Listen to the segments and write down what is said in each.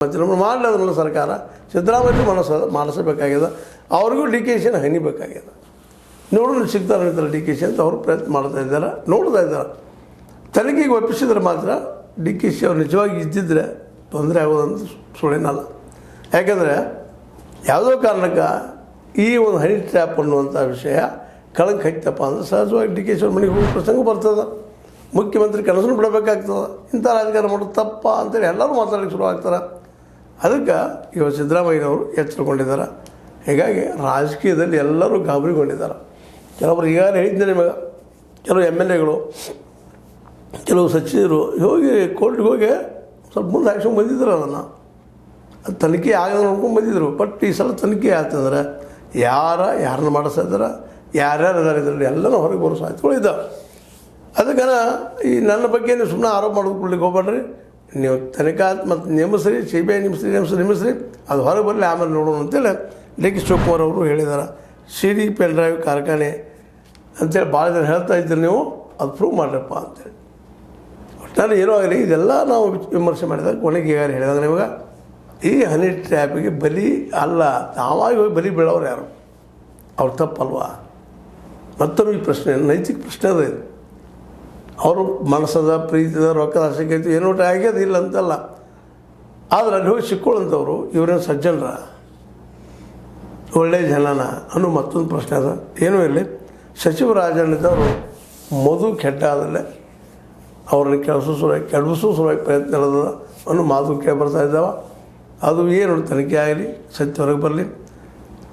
ಮಾಡಲಿ ಅದನ್ನೆಲ್ಲ ಸರ್ಕಾರ ಸಿದ್ದರಾಮಯ್ಯ ಮಾಡಿಸಬೇಕಾಗ್ಯದ. ಅವ್ರಿಗೂ ಡಿ ಕೆ ಶಿನ ಹನಿಬೇಕಾಗ್ಯದ. ನೋಡೋಣ ಸಿಗ್ತಾರೆ ಅಂತಾರೆ ಡಿ ಕೆ ಶಿ ಅಂತ ಅವರು ಪ್ರಯತ್ನ ಮಾಡ್ತಾ ಇದ್ದಾರೆ, ನೋಡ್ತಾ ಇದ್ದಾರೆ. ತನಿಖೆಗೆ ಒಪ್ಪಿಸಿದ್ರೆ ಮಾತ್ರ ಡಿ ಕೆ ಶಿ ಅವ್ರು ನಿಜವಾಗಿ ಇದ್ದಿದ್ರೆ ತೊಂದರೆ ಆಗೋದಂತ ಸುಳ್ಳೇನಲ್ಲ. ಯಾಕೆಂದರೆ ಯಾವುದೋ ಕಾರಣಕ್ಕೆ ಈ ಒಂದು ಹನಿ ಟ್ರ್ಯಾಪ್ ಅನ್ನುವಂಥ ವಿಷಯ ಕಳಂಕ ಹೈತಪ್ಪ ಅಂದರೆ ಸಹಜವಾಗಿ ಡಿ ಕೆ ಶಿ ಅವ್ರ ಮನೆಗೆ ಹೋಗೋ ಪ್ರಸಂಗ ಬರ್ತದೆ. ಮುಖ್ಯಮಂತ್ರಿ ಕನಸನ್ನು ಬಿಡಬೇಕಾಗ್ತದೆ. ಇಂಥ ರಾಜಕಾರಣ ಮಾಡೋದು ತಪ್ಪ ಅಂತೇಳಿ ಎಲ್ಲರೂ ಮಾತಾಡೋಕ್ಕೆ ಶುರು ಆಗ್ತಾರೆ. ಅದಕ್ಕೆ ಇವಾಗ ಸಿದ್ದರಾಮಯ್ಯನವರು ಎಚ್ಚರಗೊಂಡಿದ್ದಾರೆ. ಹೀಗಾಗಿ ರಾಜಕೀಯದಲ್ಲಿ ಎಲ್ಲರೂ ಗಾಬರಿಗೊಂಡಿದ್ದಾರೆ. ಕೆಲವರು ಈಗಾಗಲೇ ಹೇಳಿದ್ದೆ ನಿಮಗೆ, ಕೆಲವು MLAಗಳು, ಕೆಲವು ಸಚಿವರು ಹೋಗಿ ಕೋರ್ಟ್ಗೆ ಹೋಗಿ ಸ್ವಲ್ಪ ಮುಂದೆ ಹಾಕ್ಸ್ಕೊಂಡು ಬಂದಿದ್ರು. ಅದನ್ನು ಅದು ತನಿಖೆ ಆಗದ ನೋಡ್ಕೊಂಡು ಬಂದಿದ್ದರು. ಬಟ್ ಈ ಸಲ ತನಿಖೆ ಆಗ್ತಂದ್ರೆ ಯಾರನ್ನ ಮಾಡಿಸ್ತಾ ಇದ್ದಾರೆ, ಯಾರ್ಯಾರು ಇದ್ದಾರೆ ಇದರಲ್ಲಿ ಎಲ್ಲನೂ ಹೊರಗೆ ಬರೋ ಸಾಧ್ಯತೆಗಳು ಇದ್ದಾವೆ. ಅದಕ್ಕೆ ಈ ನನ್ನ ಬಗ್ಗೆ ನೀವು ಸುಮ್ಮನೆ ಆರೋಪ ಮಾಡ್ಕೊಳ್ಲಿಕ್ಕೆ ಹೋಗ್ಬೇಡ್ರಿ. ನೀವು ತನಿಖಾ ಮತ್ತು ನೇಮಿಸ್ರಿ, CBI ನೇಮಿಸ್ರಿ, ಅದು ಹೊರಗೆ ಬರಲಿ, ಆಮೇಲೆ ನೋಡೋಣ ಅಂತೇಳಿ ಡಿ ಕೆ ಶಿವಕುಮಾರ್ ಅವರು ಹೇಳಿದ್ದಾರೆ. CD ಪೆನ್ ಡ್ರೈವ್ ಕಾರ್ಖಾನೆ ಅಂತೇಳಿ ಭಾಳ ಜನ ಹೇಳ್ತಾ ಇದ್ದೀರಿ, ನೀವು ಅದು ಪ್ರೂವ್ ಮಾಡ್ರಪ್ಪ ಅಂತೇಳಿ. ಒಟ್ಟಿನಲ್ಲಿ ಏನೋ ಆಗಲಿ, ಇದೆಲ್ಲ ನಾವು ವಿಮರ್ಶೆ ಮಾಡಿದಾಗ ಕೊನೆಗೆ ಯಾರು ಹೇಳಿದಾಗ ನಿಮಗೆ ಈ ಹನಿ ಟ್ರ್ಯಾಪಿಗೆ ಬಲಿ ಅಲ್ಲ, ತಾವಾಗಿ ಹೋಗಿ ಬಲಿ ಬೀಳೋರು ಯಾರು? ಅವ್ರು ತಪ್ಪಲ್ವಾ? ಮತ್ತೊಮ್ಮೆ ಈ ಪ್ರಶ್ನೆ ನೈತಿಕ ಪ್ರಶ್ನೆ ಅದ. ಇದು ಅವರು ಮನಸ್ಸದ, ಪ್ರೀತಿದ, ರೊಕ್ಕದ ಆಸೆಗೆ ಐತಿ, ಏನೋ ಆಗ್ಯದ ಇಲ್ಲ ಅಂತಲ್ಲ. ಆದರೆ ಅಲ್ಲಿ ಹೋಗಿ ಸಿಕ್ಕೊಳ್ಳೋಂಥವ್ರು ಇವರೇನು ಸಜ್ಜನರ, ಒಳ್ಳೆಯ ಜನನ ಅನ್ನೋ ಮತ್ತೊಂದು ಪ್ರಶ್ನೆ ಅದ. ಏನೂ ಇರಲಿ, ಸಚಿವ ರಾಜಣ್ಣಿದ್ದವರು ಮಧು ಕೆಟ್ಟ ಆದಲ್ಲೇ ಅವ್ರನ್ನ ಕೆಡಿಸೋ ಸಲುವಾಗಿ ಪ್ರಯತ್ನ ಇರೋದ ಅನ್ನೋ ಮಾತು ಕೇಳಿ ಬರ್ತಾ ಇದ್ದಾವೆ. ಅದು ಏನು ತನಿಖೆ ಆಗಲಿ, ಸತ್ಯ ಹೊರಗೆ ಬರಲಿ,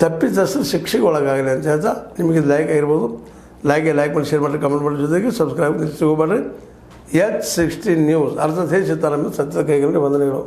ತಪ್ಪಿತಸ್ಥರು ಶಿಕ್ಷೆಗೆ ಒಳಗಾಗಲಿ ಅಂತ ಹೇಳ್ತಾ ನಿಮಗೆ ಲೈಕ್ ಆಗಿರ್ಬೋದು. ಲೈಕ್ ಮಾಡಿ, ಶೇರ್ ಮಾಡಿ, ಕಮೆಂಟ್ ಮಾಡಿ, ಜೊತೆಗೆ ಸಬ್ಸ್ಕ್ರೈಬ್ ಸಿಗೋಬೇಡ್ರಿ. H16 ನ್ಯೂಸ್ ಅರ್ಥಾತ್ ಹೇ ಸಿತಾರಾಮ ಸತ್ಯದ ಕೈಗಳಲ್ಲಿ ವಂದನೆಗಳು.